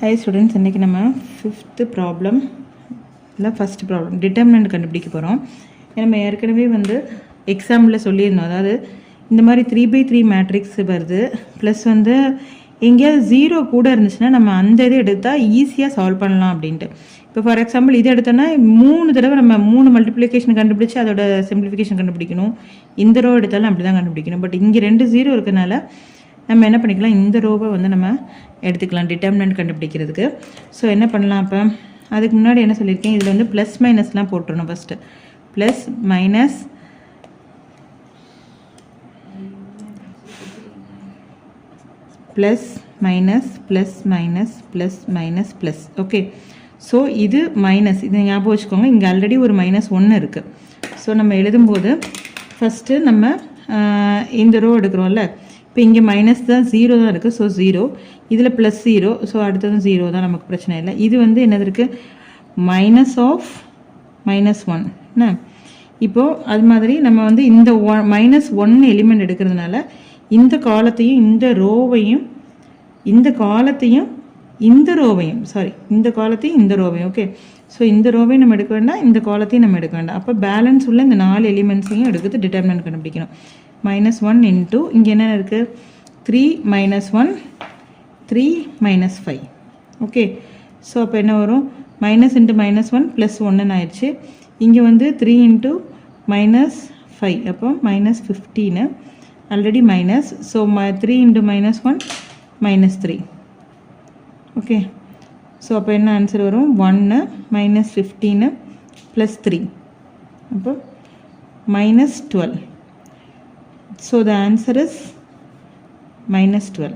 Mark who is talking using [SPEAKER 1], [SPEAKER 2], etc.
[SPEAKER 1] Hi students, இன்னைக்கு நம்ம 5th problem இல்லை ஃபஸ்ட் ப்ராப்ளம் டிட்டர்மினன்ட் கண்டுபிடிக்க போகிறோம். நம்ம ஏற்கனவே எக்ஸாம்பிளில் சொல்லியிருந்தோம். அதாவது இந்த மாதிரி 3x3 மேட்ரிக்ஸ் வருது, ப்ளஸ் எங்கேயாவது 0 கூட இருந்துச்சுன்னா நம்ம அந்த இது எடுத்தால் ஈஸியாக சால்வ் பண்ணலாம் அப்படின்ட்டு. இப்போ ஃபார் எக்ஸாம்பிள் இது எடுத்தோன்னா 3 தடவை நம்ம 3 மல்டிப்ளிகேஷன் கண்டுபிடிச்சி அதோட சிம்பிளிஃபிகேஷன் கண்டுபிடிக்கணும். இந்த ரோ எடுத்தாலும் அப்படி தான் கண்டுபிடிக்கணும். பட் இங்கே 2 0 இருக்கனால நம்ம என்ன பண்ணிக்கலாம், இந்த ரோவை நம்ம எடுத்துக்கலாம் டிட்டர்மினன்ட் கண்டுபிடிக்கிறதுக்கு. ஸோ என்ன பண்ணலாம், அப்போ அதுக்கு முன்னாடி என்ன சொல்லியிருக்கேன், இதில் ப்ளஸ் மைனஸ்லாம் போட்டுருணும். First plus minus plus minus plus minus plus minus plus. Okay, so இது மைனஸ், இதை ஞாபகம் வச்சுக்கோங்க. இங்கே ஆல்ரெடி ஒரு -1 இருக்குது. ஸோ நம்ம எழுதும்போது ஃபஸ்ட்டு நம்ம இந்த ரோ எடுக்கிறோம்ல, இப்போ இங்கே மைனஸ் தான் 0 தான் இருக்குது. ஸோ 0, இதில் ப்ளஸ் 0, ஸோ அடுத்ததும் 0 தான், நமக்கு பிரச்சனை இல்லை. இது என்னது இருக்குது, மைனஸ் ஆஃப் -1 என்ன. இப்போது அது மாதிரி நம்ம இந்த -1 எலிமெண்ட் எடுக்கிறதுனால இந்த காலத்தையும் இந்த ரோவையும் இந்த காலத்தையும் இந்த ரோவையும் இந்த காலத்தையும் இந்த ரோவையும், ஓகே. ஸோ இந்த ரோவையும் நம்ம எடுக்க வேண்டாம், இந்த காலத்தையும் நம்ம எடுக்க வேண்டாம். அப்போ பேலன்ஸ் உள்ள இந்த 4 எலிமெண்ட்ஸையும் எடுக்கிறது டிட்டர்மினன்ட் கண்டுபிடிக்கணும். -1 இன்ட்டு இங்கே என்ன இருக்குது, 3 -1 3 -5. ஓகே, ஸோ அப்போ என்ன வரும், மைனஸ் இன்ட்டு -1 ப்ளஸ் 1 ஆயிடுச்சு. இங்கே 3 இன்ட்டு -5, அப்போ -15 already minus. So 3 into -1 -3. Okay, so அப்போ என்ன ஆன்சர் வரும், 1 -15 ப்ளஸ் 3, அப்போ -12. So the answer is -12.